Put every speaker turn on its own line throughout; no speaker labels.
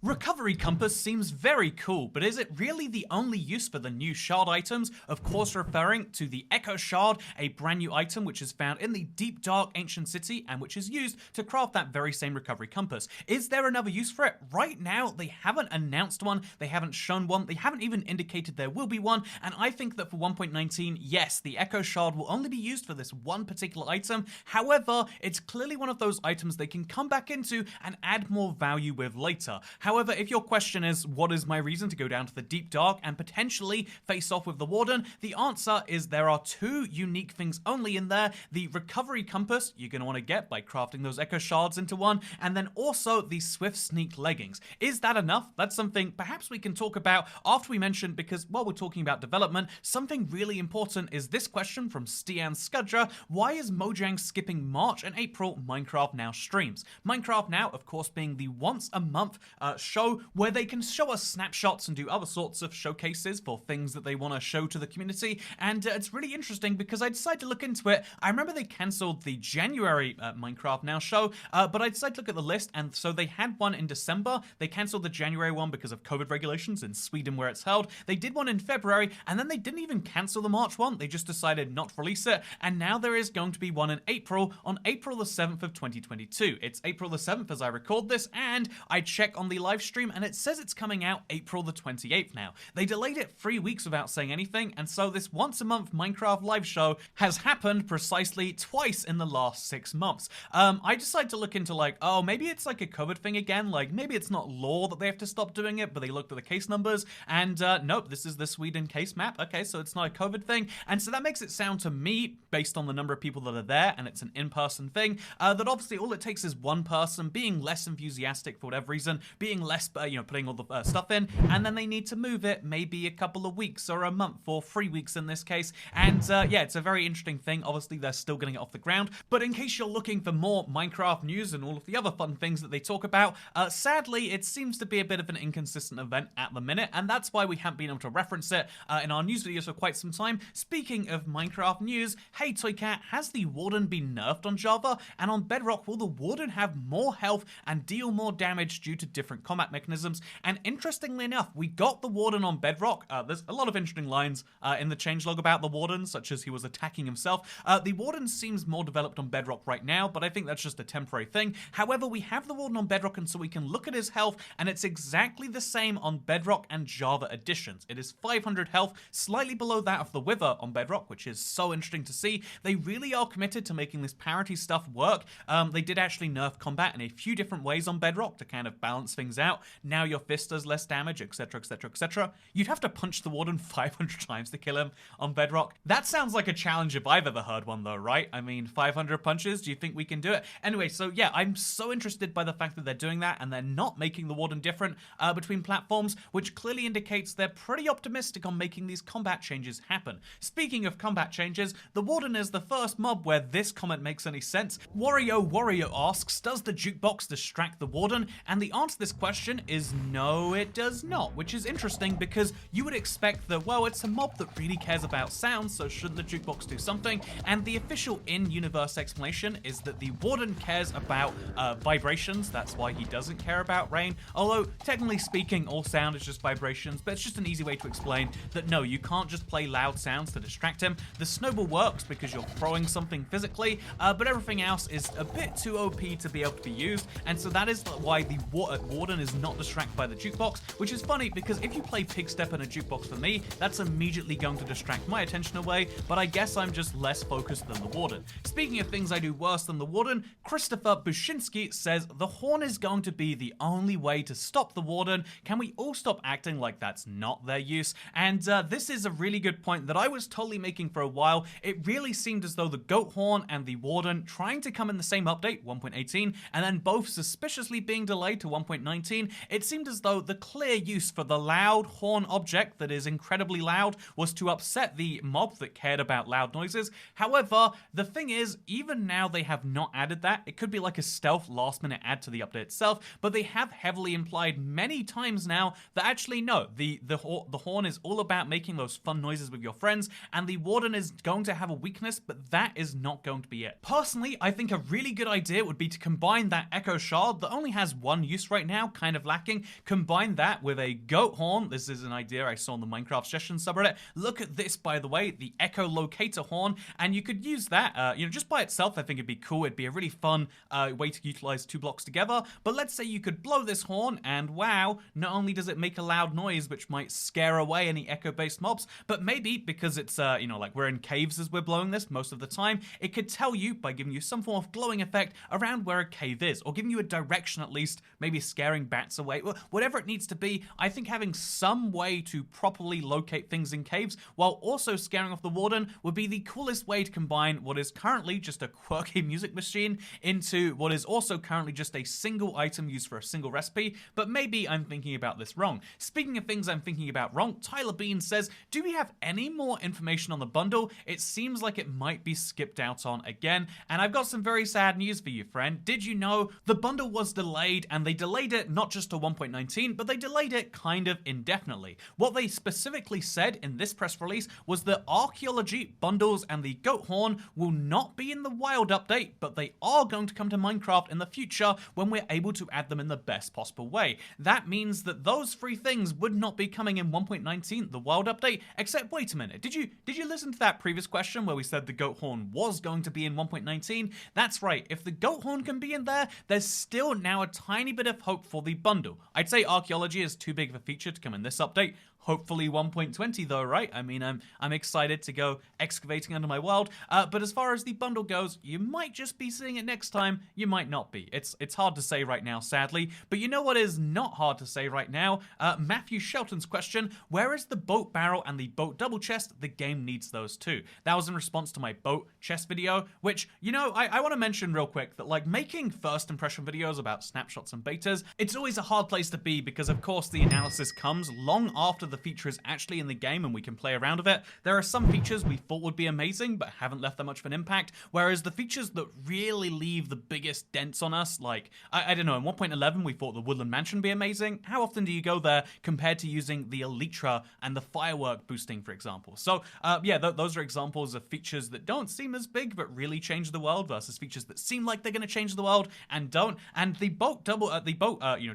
Recovery Compass seems very cool, but is it really the only use for the new shard items? Of course, referring to the Echo Shard, a brand new item which is found in the deep dark ancient city and which is used to craft that very same Recovery Compass. Is there another use for it? Right now, they haven't announced one, they haven't shown one, they haven't even indicated there will be one, and I think that for 1.19, yes, the Echo Shard will only be used for this one particular item. However, it's clearly one of those items they can come back into and add more value with later. However, if your question is, what is my reason to go down to the Deep Dark and potentially face off with the Warden? The answer is there are two unique things only in there. The Recovery Compass you're going to want to get by crafting those Echo Shards into one, and then also the Swift Sneak Leggings. Is that enough? That's something perhaps we can talk about after we mention, because while we're talking about development, something really important is this question from Stian Scudger: why is Mojang skipping March and April Minecraft Now streams? Minecraft Now, of course, being the once a month show where they can show us snapshots and do other sorts of showcases for things that they want to show to the community, and it's really interesting because I decided to look into it. I remember they cancelled the January Minecraft Now show, but I decided to look at the list, and so they had one in December. They cancelled the January one because of COVID regulations in Sweden where it's held. They did one in February, and then they didn't even cancel the March one. They just decided not to release it, and now there is going to be one in April, on April the 7th of 2022. It's April the 7th as I record this, and I check on the live stream and it says it's coming out April the 28th now. They delayed it 3 weeks without saying anything, and so this once a month Minecraft live show has happened precisely twice in the last 6 months. I decided to look into oh, maybe it's like a COVID thing again, maybe it's not law that they have to stop doing it, but they looked at the case numbers and nope, this is the Sweden case map. Okay, so it's not a COVID thing, and so that makes it sound to me, based on the number of people that are there, and it's an in-person thing, that obviously all it takes is one person being less enthusiastic for whatever reason, being less, putting all the stuff in, and then they need to move it maybe a couple of weeks or a month or 3 weeks in this case. And yeah, it's a very interesting thing. Obviously, they're still getting it off the ground. But in case you're looking for more Minecraft news and all of the other fun things that they talk about, sadly, it seems to be a bit of an inconsistent event at the minute, and that's why we haven't been able to reference it in our news videos for quite some time. Speaking of Minecraft news, hey Toycat, has the Warden been nerfed on Java? And on Bedrock, will the Warden have more health and deal more damage due to different combat mechanisms? And interestingly enough, we got the Warden on Bedrock. There's a lot of interesting lines in the changelog about the Warden, such as he was attacking himself. The Warden seems more developed on Bedrock right now, but I think that's just a temporary thing. However, we have the Warden on Bedrock, and so we can look at his health, and it's exactly the same on Bedrock and Java editions. It is 500 health, slightly below that of the Wither on Bedrock, which is so interesting to see. They really are committed to making this parity stuff work. They did actually nerf combat in a few different ways on Bedrock to kind of balance things out. Now your fist does less damage, etc, etc, etc. You'd have to punch the Warden 500 times to kill him on Bedrock. That sounds like a challenge if I've ever heard one though, right? I mean, 500 punches, do you think we can do it? Anyway, so yeah, I'm so interested by the fact that they're doing that and they're not making the Warden different between platforms, which clearly indicates they're pretty optimistic on making these combat changes happen. Speaking of combat changes, the Warden is the first mob where this comment makes any sense. Wario asks, does the jukebox distract the Warden? And the answer to this question is no, it does not, which is interesting because you would expect that, well, it's a mob that really cares about sound, so shouldn't the jukebox do something? And the official in-universe explanation is that the Warden cares about vibrations. That's why he doesn't care about rain, although technically speaking all sound is just vibrations, but it's just an easy way to explain that no, you can't just play loud sounds to distract him. The snowball works because you're throwing something physically, but everything else is a bit too OP to be able to be used, and so that is why the Warden is not distracted by the jukebox, which is funny because if you play Pigstep in a jukebox for me, that's immediately going to distract my attention away, but I guess I'm just less focused than the Warden. Speaking of things I do worse than the Warden, Christopher Bushinsky says, the horn is going to be the only way to stop the Warden. Can we all stop acting like that's not their use? And this is a really good point that I was totally making for a while. It really seemed as though the Goat Horn and the Warden trying to come in the same update, 1.18, and then both suspiciously being delayed to 1.19, it seemed as though the clear use for the loud horn object that is incredibly loud was to upset the mob that cared about loud noises. However, the thing is, even now they have not added that. It could be like a stealth last minute add to the update itself, but they have heavily implied many times now that actually no, the horn is all about making those fun noises with your friends, and the Warden is going to have a weakness, but that is not going to be it. Personally, I think a really good idea would be to combine that Echo Shard that only has one use right now somehow kind of lacking. Combine that with a goat horn. This is an idea I saw on the Minecraft suggestion subreddit. Look at this, by the way, the echolocator horn, and you could use that, just by itself. I think it'd be cool. It'd be a really fun way to utilize two blocks together. But let's say you could blow this horn, and wow, not only does it make a loud noise, which might scare away any echo-based mobs, but maybe because it's, like we're in caves as we're blowing this most of the time, it could tell you by giving you some form of glowing effect around where a cave is, or giving you a direction at least, maybe scaring bats away, whatever it needs to be. I think having some way to properly locate things in caves while also scaring off the warden would be the coolest way to combine what is currently just a quirky music machine into what is also currently just a single item used for a single recipe. But maybe I'm thinking about this wrong. Speaking of things I'm thinking about wrong, Tyler Bean says, do we have any more information on the bundle? It seems like it might be skipped out on again, and I've got some very sad news for you, friend. Did you know the bundle was delayed, and they delayed it not just to 1.19, but they delayed it kind of indefinitely. What they specifically said in this press release was that archaeology, bundles, and the goat horn will not be in the wild update, but they are going to come to Minecraft in the future when we're able to add them in the best possible way. That means that those three things would not be coming in 1.19, the wild update, except wait a minute, did you listen to that previous question where we said the goat horn was going to be in 1.19? That's right, if the goat horn can be in there, there's still now a tiny bit of hope for the bundle. I'd say archaeology is too big of a feature to come in this update. Hopefully 1.20 though, right? I mean, I'm excited to go excavating under my world, but as far as the bundle goes, you might just be seeing it next time, you might not be. It's hard to say right now, sadly, but you know what is not hard to say right now? Matthew Shelton's question, where is the boat barrel and the boat double chest? The game needs those too. That was in response to my boat chest video, which, I want to mention real quick that, like, making first impression videos about snapshots and betas, it's always a hard place to be because, of course, the analysis comes long after the feature is actually in the game and we can play around with it. There are some features we thought would be amazing but haven't left that much of an impact, whereas the features that really leave the biggest dents on us, like, I don't know, in 1.11 we thought the Woodland Mansion would be amazing. How often do you go there compared to using the Elytra and the firework boosting, for example? So, those are examples of features that don't seem as big but really change the world versus features that seem like they're going to change the world and don't. And the boat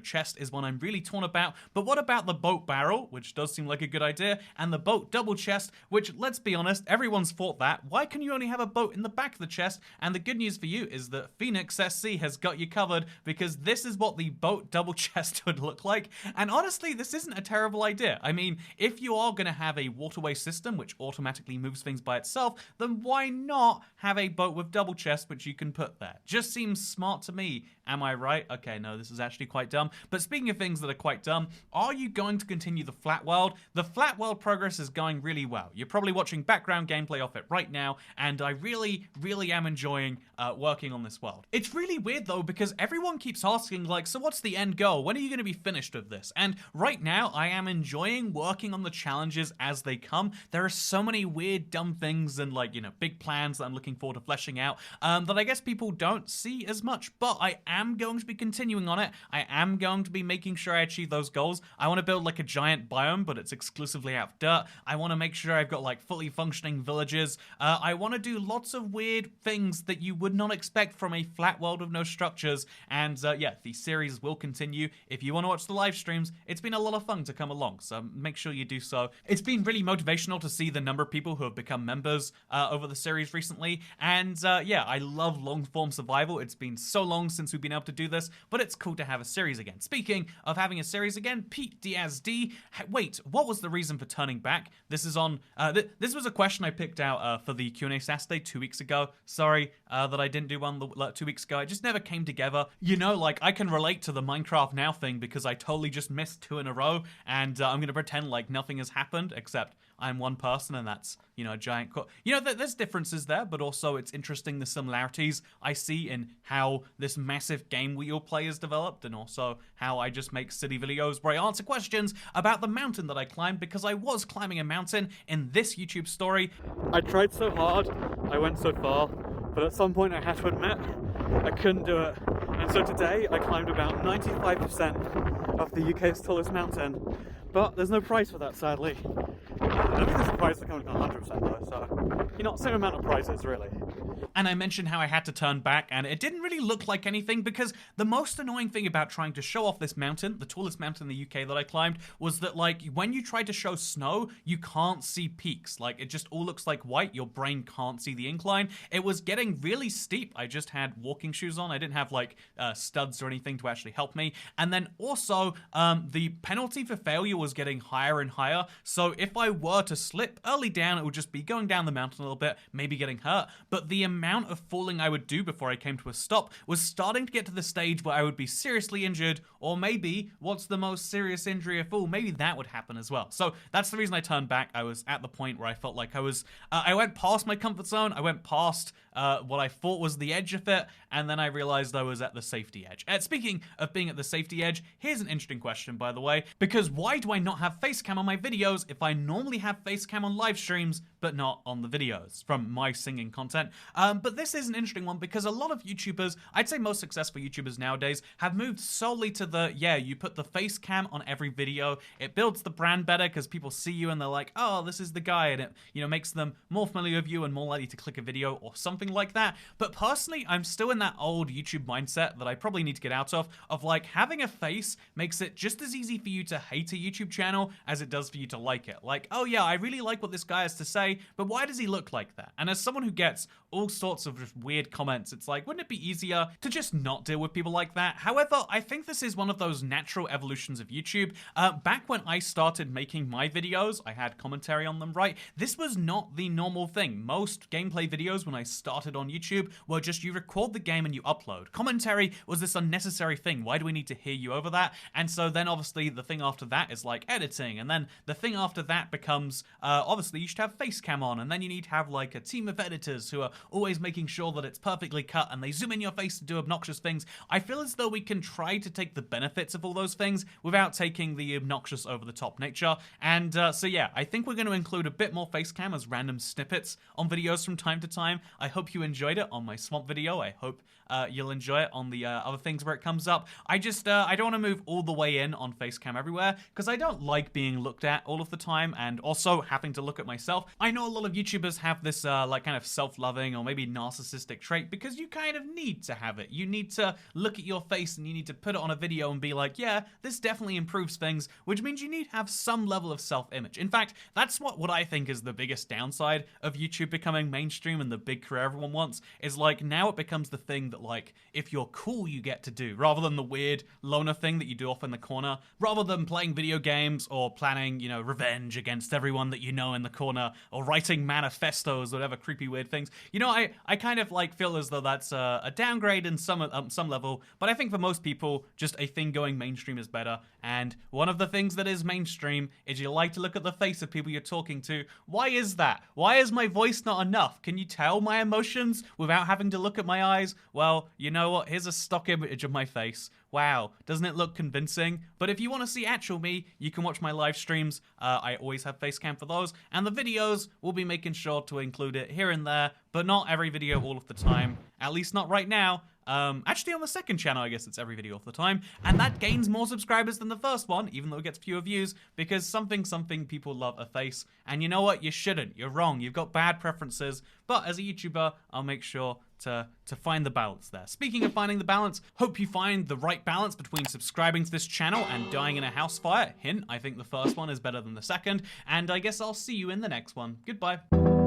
chest is one I'm really torn about. But what about the boat barrel, which does seem like a good idea, and the boat double chest, which, let's be honest, everyone's thought that. Why can you only have a boat in the back of the chest? And the good news for you is that Phoenix SC has got you covered, because this is what the boat double chest would look like. And honestly, this isn't a terrible idea. I mean, if you are going to have a waterway system which automatically moves things by itself, then why not have a boat with double chest which you can put there? Just seems smart to me. Am I right? Okay, no, this is actually quite dumb. But speaking of things that are quite dumb, are you going to continue the flat world? The flat world progress is going really well. You're probably watching background gameplay off it right now, and I really, really am enjoying working on this world. It's really weird though, because everyone keeps asking, like, so what's the end goal? When are you going to be finished with this? And right now, I am enjoying working on the challenges as they come. There are so many weird, dumb things and, like, big plans that I'm looking forward to fleshing out that I guess people don't see as much, but I am going to be continuing on it. I am going to be making sure I achieve those goals. I want to build like a giant biome, but it's exclusively out of dirt. I want to make sure I've got like fully functioning villages. I want to do lots of weird things that you would not expect from a flat world with no structures. And the series will continue. If you want to watch the live streams, it's been a lot of fun to come along, so make sure you do so. It's been really motivational to see the number of people who have become members over the series recently. And I love long form survival. It's been so long since we've been able to do this, but it's cool to have a series again. Speaking of having a series again, Pete Diaz D. Wait, what was the reason for turning back? This is on. This was a question I picked out for the Q&A Saturday 2 weeks ago. Sorry that I didn't do one 2 weeks ago. It just never came together. Like, I can relate to the Minecraft Now thing because I totally just missed 2 in a row, and I'm gonna pretend like nothing has happened, except I'm one person, and that's, a giant... there's differences there, but also it's interesting the similarities I see in how this massive game we all play is developed, and also how I just make silly videos where I answer questions about the mountain that I climbed, because I was climbing a mountain in this YouTube story. I tried so hard, I went so far, but at some point I had to admit, I couldn't do it. And so today, I climbed about 95% of the UK's tallest mountain, but there's no prize for that, sadly. I don't think there's a prize for coming on 100% though, so, same amount of prizes, really. And I mentioned how I had to turn back, and it didn't really look like anything, because the most annoying thing about trying to show off this mountain, the tallest mountain in the UK that I climbed, was that, like, when you try to show snow, you can't see peaks. Like, it just all looks like white. Your brain can't see the incline. It was getting really steep. I just had walking shoes on. I didn't have, like, studs or anything to actually help me. And then also, the penalty for failure was getting higher and higher. So if I were to slip early down, it would just be going down the mountain a little bit, maybe getting hurt. But the amount of falling I would do before I came to a stop was starting to get to the stage where I would be seriously injured, or maybe, what's the most serious injury of all? Maybe that would happen as well. So that's the reason I turned back. I was at the point where I felt like I went past my comfort zone, I went past what I thought was the edge of it, and then I realized I was at the safety edge. Speaking of being at the safety edge, here's an interesting question, by the way, because why do I not have face cam on my videos if I normally have face cam on live streams, but not on the videos from my singing content? But this is an interesting one, because a lot of YouTubers, I'd say most successful YouTubers nowadays, have moved solely to the, yeah, you put the face cam on every video, it builds the brand better because people see you and they're like, oh, this is the guy, and it, you know, makes them more familiar with you and more likely to click a video or something like that. But personally, I'm still in that old YouTube mindset that I probably need to get out of like, having a face makes it just as easy for you to hate a YouTube channel as it does for you to like it. Like, oh yeah, I really like what this guy has to say, but why does he look like that? And as someone who gets all sorts of just weird comments, it's like, wouldn't it be easier to just not deal with people like that? However, I think this is one of those natural evolutions of YouTube. Back when I started making my videos, I had commentary on them, right? This was not the normal thing. Most gameplay videos when I started on YouTube were just you record the game and you upload. Commentary was this unnecessary thing. Why do we need to hear you over that? And so then obviously the thing after that is like editing, and then the thing after that becomes obviously you should have face cam on, and then you need to have like a team of editors who are always making sure that it's perfectly cut and they zoom in your face to do obnoxious things. I feel as though we can try to take the benefits of all those things without taking the obnoxious over the top nature. And so yeah, I think we're going to include a bit more face cam as random snippets on videos from time to time. I hope you enjoyed it on my swamp video. I hope you'll enjoy it on the other things where it comes up. I just I don't want to move all the way in on face cam everywhere because I don't like being looked at all of the time, and also having to look at myself. I know a lot of YouTubers have this like kind of self-loving or maybe narcissistic trait, because you kind of need to have it. You need to look at your face and you need to put it on a video and be like, yeah, this definitely improves things, which means you need to have some level of self-image. In fact, that's what I think is the biggest downside of YouTube becoming mainstream and the big career everyone wants, is like now it becomes the thing that like if you're cool you get to do, rather than the weird loner thing that you do off in the corner, rather than playing video games or planning, you know, revenge against everyone that you know in the corner, or writing manifestos, whatever creepy weird things. You know, I kind of like feel as though that's a downgrade in some level, but I think for most people just a thing going mainstream is better. And one of the things that is mainstream is you like to look at the face of people you're talking to. Why is that? Why is my voice not enough? Can you tell my emotions without having to look at my eyes? Well, you know what? Here's a stock image of my face. Wow, doesn't it look convincing? But if you want to see actual me, you can watch my live streams. I always have face cam for those, and the videos, we'll be making sure to include it here and there, but not every video all of the time, at least not right now. Actually on the second channel, I guess it's every video all the time, and that gains more subscribers than the first one, even though it gets fewer views, because something people love a face, and you know what? You shouldn't. You're wrong. You've got bad preferences, but as a YouTuber, I'll make sure to find the balance there. Speaking of finding the balance, hope you find the right balance between subscribing to this channel and dying in a house fire. Hint, I think the first one is better than the second, and I guess I'll see you in the next one. Goodbye.